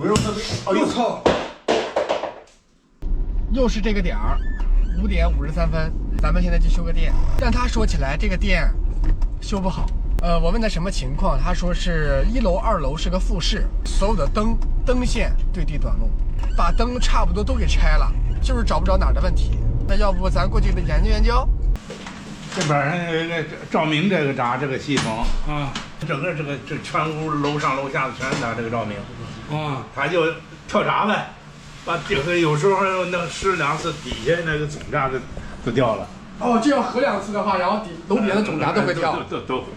不用特别。哎呦操！又是这个点儿，5点53分，咱们现在去修个电。但他说起来这个电修不好。我问他什么情况，他说是1楼、2楼是个复式，所有的灯线对地短路，把灯差不多都给拆了，就是找不着哪儿的问题。那要不咱过去的研究研究？这边照明这个闸这个系统啊，整个这全屋楼上楼下的全是它这个照明啊，它就跳闸呗，把有时候那试2次底下那个总闸都掉了。哦，这要合2次的话，然后楼底下的总闸都会跳，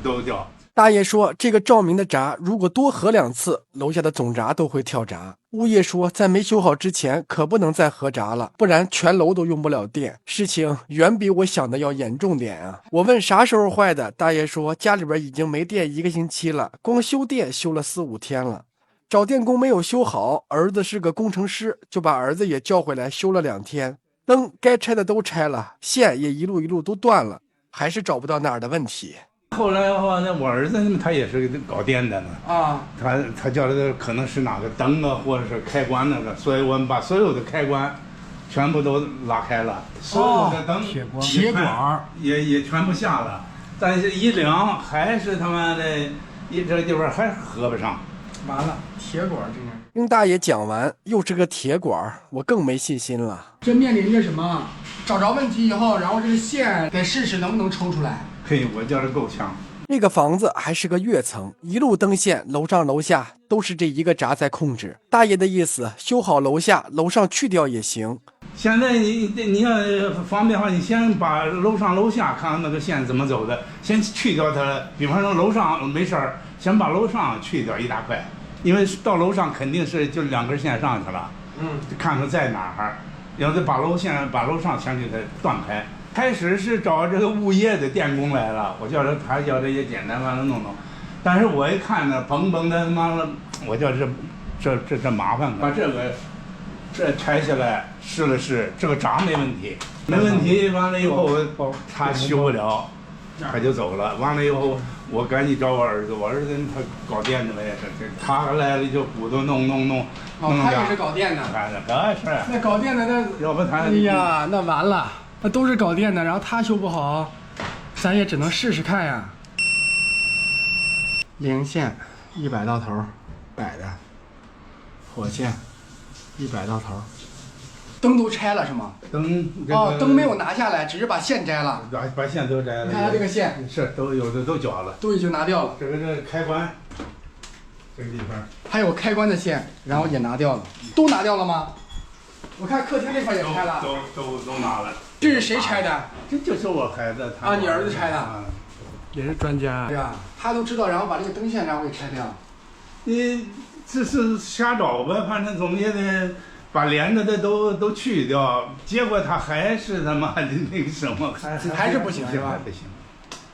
都掉。大爷说，这个照明的闸如果多合2次，楼下的总闸都会跳闸。物业说，在没修好之前，可不能再合闸了，不然全楼都用不了电。事情远比我想的要严重点啊！我问啥时候坏的，大爷说家里边已经没电1个星期了，光修电修了4、5天了。找电工没有修好，儿子是个工程师，就把儿子也叫回来修了2天。灯该拆的都拆了，线也一路都断了，还是找不到哪儿的问题。后来的话，那我儿子他也是搞电的呢啊，他叫的可能是哪个灯啊，或者是开关那个，所以我们把所有的开关全部都拉开了，所有的灯铁管也全部下了，但是一量还是他妈的这个地方还是合不上，完了，铁管这样。听大爷讲完，又是个铁管，我更没信心了。这面临着什么？找着问题以后，然后这个线得试试能不能抽出来。嘿，我觉得够呛。这个房子还是个跃层，一路灯线，楼上楼下都是这一个闸在控制。大爷的意思，修好楼下，楼上去掉也行。现在你要方便的话，你先把楼上楼下看看那个线怎么走的，先去掉它。比方说楼上没事儿，先把楼上去掉一大块，因为到楼上肯定是就2根线上去了。看看在哪儿，要是把楼上先给它断开。开始是找这个物业的电工来了，我叫他叫这些简单完了弄，但是我一看呢，嘣嘣的他妈的，我叫这麻烦，把这拆下来试了试，这个闸没问题，完了以后他修不了，他就走了。完了以后我赶紧找我儿子他搞电的嘛也是，他来了就鼓捣弄。他也是搞电的，那搞电的那要不他哎呀那完了。那都是搞电的，然后他修不好，咱也只能试试看呀。零线100到头，摆的，火线100到头，灯都拆了是吗？灯没有拿下来，只是把线摘了。把线都摘了。你看它这个线是都有的都绞了，都已经拿掉了。这开关，这个地方还有开关的线，然后也拿掉了，都拿掉了吗？我看客厅这块也拆了，都拿了。这是谁拆的？这就是我孩子，啊，你儿子拆的，也是专家。对啊，他都知道，然后把这个灯线然后给拆掉。你这是瞎找吧，反正总也得把连着的都去掉，结果他还是他妈的那个什么，还是不行是吧？不行，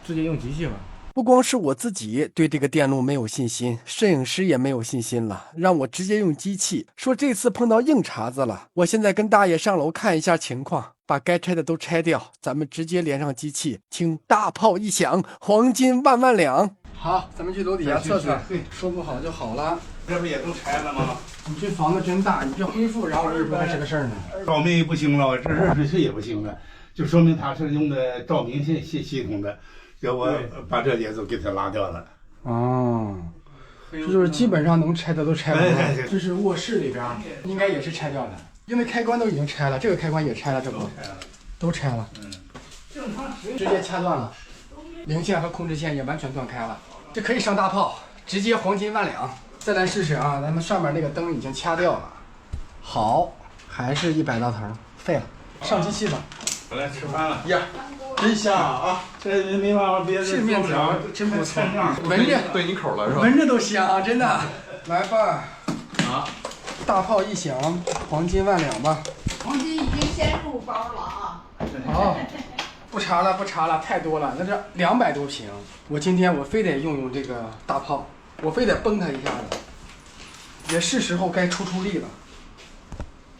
直接用机器吧。不光是我自己对这个电路没有信心，摄影师也没有信心了，让我直接用机器，说这次碰到硬茬子了。我现在跟大爷上楼看一下情况，把该拆的都拆掉，咱们直接连上机器，听大炮一响，黄金万万两。好，咱们去楼底下测测，说不好就好了。这不也都拆了吗？你这房子真大，你这恢复，然后日不还是个事儿呢。照明也不行了，这热水器也不行了，就说明他是用的照明系统的。叫我把这些都给它拉掉了。哦，这就是基本上能拆的都拆完了。这是卧室里边，应该也是拆掉的，因为开关都已经拆了，这个开关也拆了，这不都拆了。正常直接掐断了，零线和控制线也完全断开了，这可以上大炮，直接黄金万两。再来试试啊，咱们上面那个灯已经掐掉了，好，还是100到头，废了，上机器吧。我来吃饭了呀。真香啊！这没办法，别的这面条真不错，闻着对你口了是吧？闻着都香，真的。来吧，啊！大炮一响，黄金万两吧。黄金已经先入包了啊！好，不查了，太多了。那这200多平，我今天我非得用这个大炮，我非得崩它一下子，也是时候该出力了。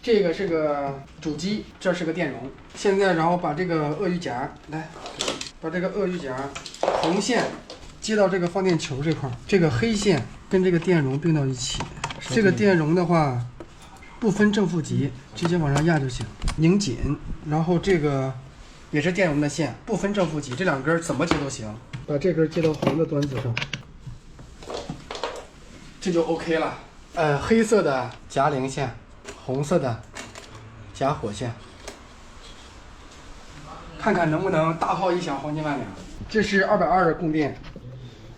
这个是个主机，这是个电容。现在然后把这个鳄鱼夹来，把这个鳄鱼夹红线接到这个放电球这块，这个黑线跟这个电容并到一起，这个电容的话，不分正负极，直接往上压就行，拧紧。然后这个也是电容的线，不分正负极，这两根怎么接都行。把这根接到红的端子上，这就 OK 了。黑色的夹零线，红色的夹火线，看看能不能大炮一响黄金万两。这是220的供电，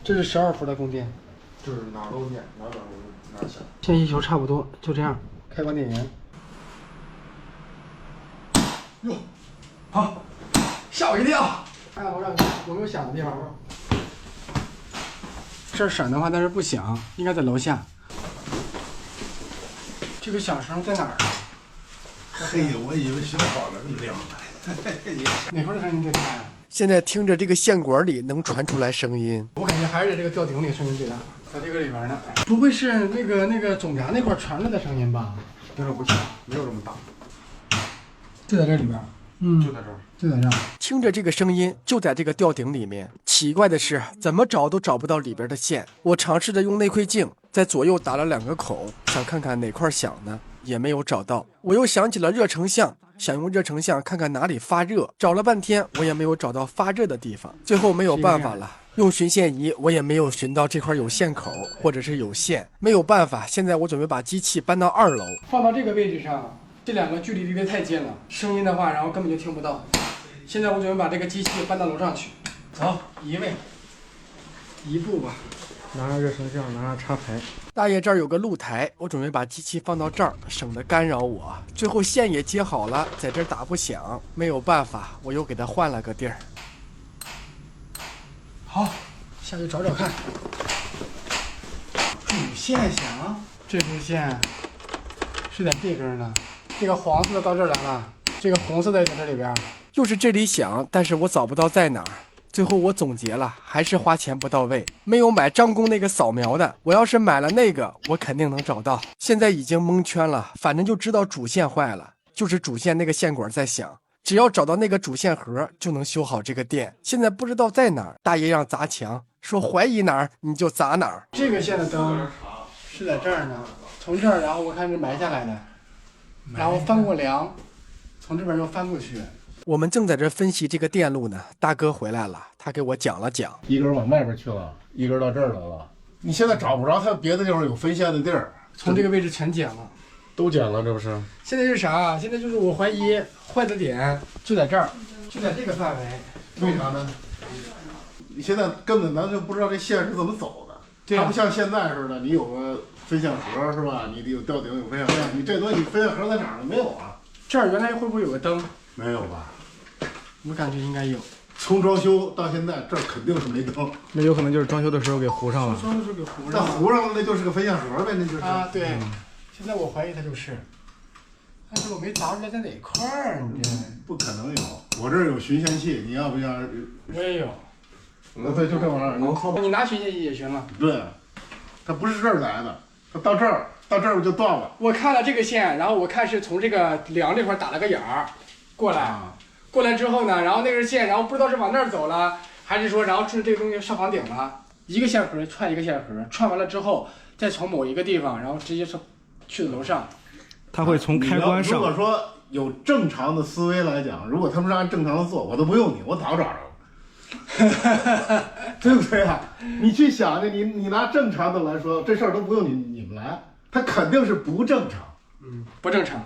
这是12伏的供电，就是哪漏电哪响。线需求差不多，就这样。开关电源。哟，好，吓我一跳！看看楼上有没有响的地方。这儿闪的话，但是不响，应该在楼下。这个响声在哪儿？嘿，我以为小跑了这么亮呢。哪块的声音最大呀？现在听着这个线管里能传出来声音，我感觉还是这个吊顶里声音最大，在这个里边呢。不会是那个总闸那块传出来的声音吧？那个不响，没有这么大。就在这里边。就在这儿，就在这儿。听着这个声音就在这个吊顶里面。奇怪的是，怎么找都找不到里边的线。我尝试着用内窥镜在左右打了2个孔，想看看哪块响呢，也没有找到。我又想起了热成像，想用热成像看看哪里发热，找了半天我也没有找到发热的地方。最后没有办法了，用巡线仪我也没有寻到这块有线口或者是有线，没有办法。现在我准备把机器搬到2楼，放到这个位置上。这两个距离离得太近了，声音的话，然后根本就听不到。现在我准备把这个机器搬到楼上去。走，移位，移步吧。拿上热成像，拿上插排。大爷这儿有个露台，我准备把机器放到这儿，省得干扰我。最后线也接好了，在这儿打不响，没有办法，我又给它换了个地儿。好，下去找找看。主线响，这根线是在这根呢。这个黄色的到这儿来了，这个红色的也在这里边。又是这里响，但是我找不到在哪儿。最后我总结了，还是花钱不到位，没有买张工那个扫描的。我要是买了那个，我肯定能找到。现在已经蒙圈了，反正就知道主线坏了，就是主线那个线管在响。只要找到那个主线盒，就能修好这个电。现在不知道在哪儿，大爷让砸墙，说怀疑哪儿你就砸哪儿。这个线的灯是在这儿呢，从这儿然后我看是埋下来的。然后翻过梁，从这边又翻过去。我们正在这分析这个电路呢，大哥回来了，他给我讲了讲。一根往外边去了，一根到这儿来了。你现在找不着它别的地方有分线的地儿，从这个位置全剪了，都剪了，这不是？现在是啥？现在就是我怀疑坏的点就在这儿，就在这个范围。为啥呢？你现在根本咱就不知道这线是怎么走的。对啊，它不像现在似的，你有个分线盒是吧？你得有吊顶有分线盒，你这东西你分线盒在哪儿呢？没有啊。这儿原来会不会有个灯？没有吧？我感觉应该有。从装修到现在，这儿肯定是没灯。那有可能就是装修的时候给糊上了。装的时候给糊那上了。糊上了，那就是个分线盒呗，那就是。啊，对。现在我怀疑它就是，但是我没砸出来在哪块儿，你这。不可能有，我这儿有巡线器，你要不要？我也有。对，就这玩意儿，能靠。你拿巡线器也行了。对，它不是这儿来的，它到这儿我就断了。我看了这个线，然后我看是从这个梁这块打了个眼儿过来，过来之后呢，然后那根线，然后不知道是往那儿走了，还是说然后顺着这个东西上房顶了，一个线盒串一个线盒，串完了之后，再从某一个地方，然后直接是去楼上。它会从开关上。如果说有正常的思维来讲，如果他们是按正常的做，我都不用你，我早找着了。对不对啊？你去想着，你拿正常的来说，这事儿都不用你们来，它肯定是不正常，不正常，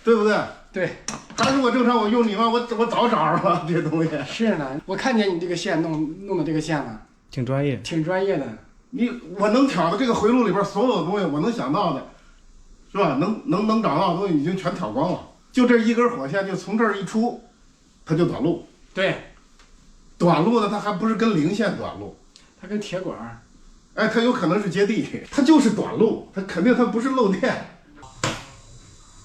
对不对？对，他如果正常，我用你吗？我早找着了这东西。是呢，我看见你这个线弄的这个线了，挺专业，挺专业的。我能挑的这个回路里边所有的东西，我能想到的，是吧？能找到的东西已经全挑光了，就这一根火线就从这儿一出，它就短路。对。短路呢，它还不是跟零线短路，它跟铁管儿，哎，它有可能是接地，它就是短路，它肯定它不是漏电。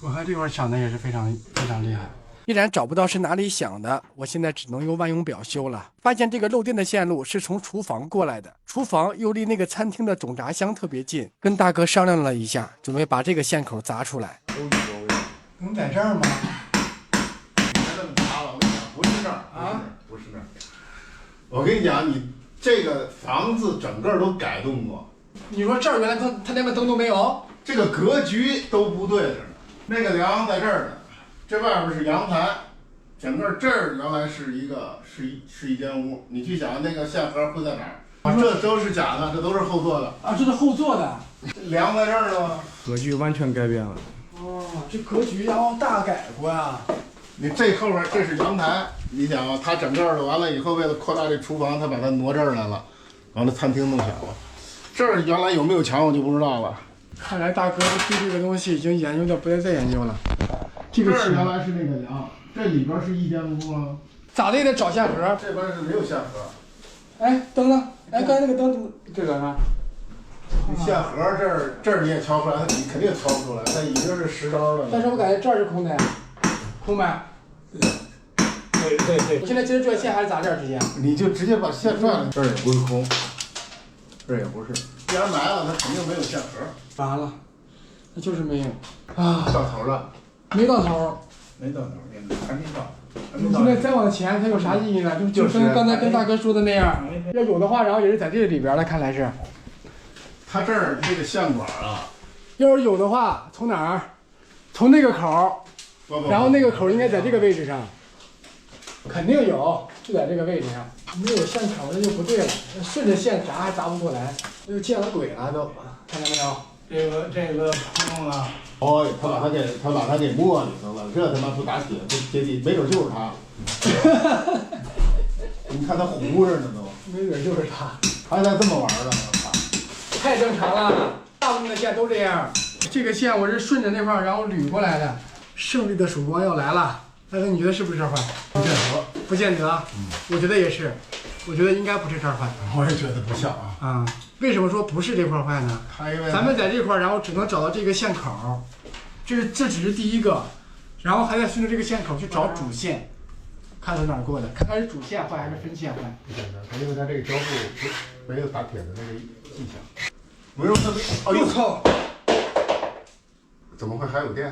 我看这块响的也是非常非常厉害。依然找不到是哪里响的，我现在只能用万用表修了。发现这个漏电的线路是从厨房过来的，厨房又离那个餐厅的总闸箱特别近，跟大哥商量了一下，准备把这个线口砸出来。能在这儿吗？别这么砸了，我跟你讲，不是这儿啊，不是这儿。我跟你讲，你这个房子整个都改动过。你说这儿原来它连个灯都没有？这个格局都不对着呢。那个梁在这儿呢，这外边是阳台，整个这儿原来是一间屋。你去想那个线盒会在哪儿？这都是假的，这都是后做的啊，这是后做的。梁在这儿呢。格局完全改变了。哦，这格局然后大改过呀。你这后边这是阳台，你想啊，它整个的完了以后，为了扩大这厨房，它把它挪这儿来了，完了餐厅弄小了。这儿原来有没有墙我就不知道了。看来大哥对这个东西已经研究到不能再研究了。这这个儿原来是那个梁，这里边是一间屋啊。咋的也得找线盒。这边是没有线盒。哎，灯呢？哎，刚才那个灯这个呢？你线盒这儿你也敲不出来，你肯定敲不出来，它已经是实招了。但是我感觉这儿是空的呀，空呗。对。我现在接着转线还是咋这儿直接？你就直接把线转了，这儿也不是空，这儿也不是。既然来了，它肯定没有线盒。完了，那就是没有啊，到头了。没到头。没到头，还没到。你现在再往前，它有啥意义呢？就跟刚才跟大哥说的那样，要有的话，然后也是在这里边了，看来是。它这儿这个线管啊，要是有的话，从哪儿？从那个口，然后那个口应该在这个位置上，肯定有，就在这个位置上。没有线口那就不对了，顺着线砸还砸不过来，那就见了鬼了都。看见没有？这个碰了。哦，他把它给磨里头了，这他妈不打铁不接地，没准就是他。你看他糊着呢都，没准就是他，还在这么玩呢，我操！太正常了，大部分的线都这样。这个线我是顺着那块儿然后捋过来的。胜利的曙光要来了，大哥你觉得是不是这儿坏？不见得，不见得，我觉得也是，我觉得应该不是这儿坏。我也觉得不像啊。啊，为什么说不是这块坏呢？咱们在这块儿，然后只能找到这个线口，这只是第一个，然后还得顺着这个线口去找主线，看从哪儿过的，看看是主线坏还是分线坏。不简单，因为它这个胶布没有打铁的那个迹象。不用特别，哎呦操！怎么会还有电？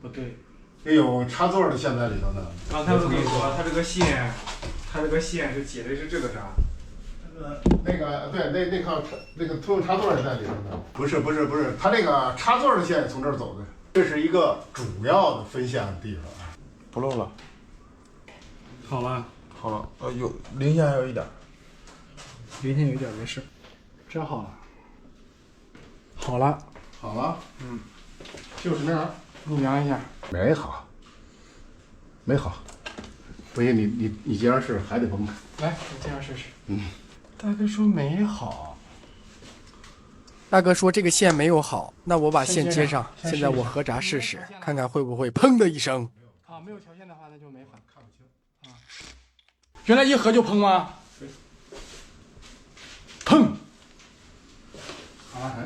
不对，也有插座的线在里头呢。刚才我跟你说，它这个线是接的是这个闸。那个对，那靠那个通用插座也在里头呢。不是，它这个插座的线也从这儿走的。这是一个主要的分线的地方。不漏了，好了，好了，有零线还有一点，零线有一点没事。真好了，好了，好了，就是那样。你量一下，没好，没好。不行，你这样试还得崩开。来，你这样试试。大哥说没好。大哥说这个线没有好，那我把线接上。先现在我合闸试试，看看会不会砰的一声。啊，没有条线的话那就没法看不清。啊，原来一合就砰吗？砰！啊，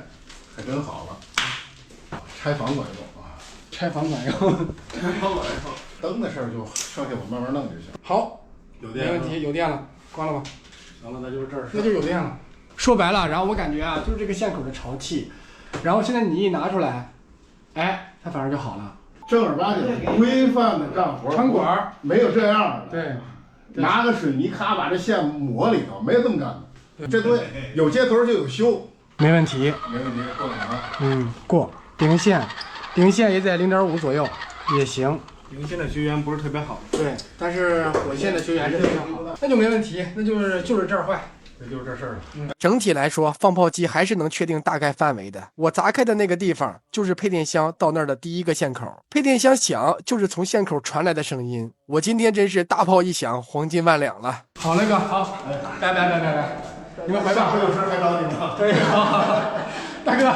还真好了。拆房管用啊！拆房管用。拆房管用。灯的事儿就剩下我慢慢弄就行。好，有电没问题，有电了，关了吧。行了，那就是这儿。那就有电了。说白了，然后我感觉啊，就是这个线口的潮气，然后现在你一拿出来，哎，它反而就好了。正儿八经规范的干活，穿管儿没有这样的。对，拿个水泥咔把这线抹里头，没有这么干的。这东西有接头就有修，没问题。没问题，过了啊。过。零线也在0.5左右，也行。零线的学员不是特别好。对，但是火线的学员是非常好，那就没问题，那就是这儿坏。那就是这事儿了。整体来说，放炮机还是能确定大概范围的。我砸开的那个地方就是配电箱到那儿的第一个线口，配电箱响就是从线口传来的声音。我今天真是大炮一响，黄金万两了。好，那个好，来，你们回吧。有事还找你呢。对，大哥，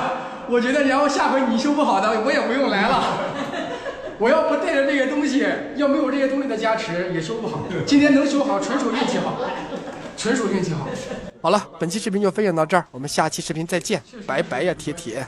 我觉得然后下回你修不好的，我也不用来了。我要不带着这个东西，要没有这些东西的加持，也修不好。今天能修好，纯属运气好，纯属运气好。好了，本期视频就分享到这儿，我们下期视频再见，拜拜呀，铁铁。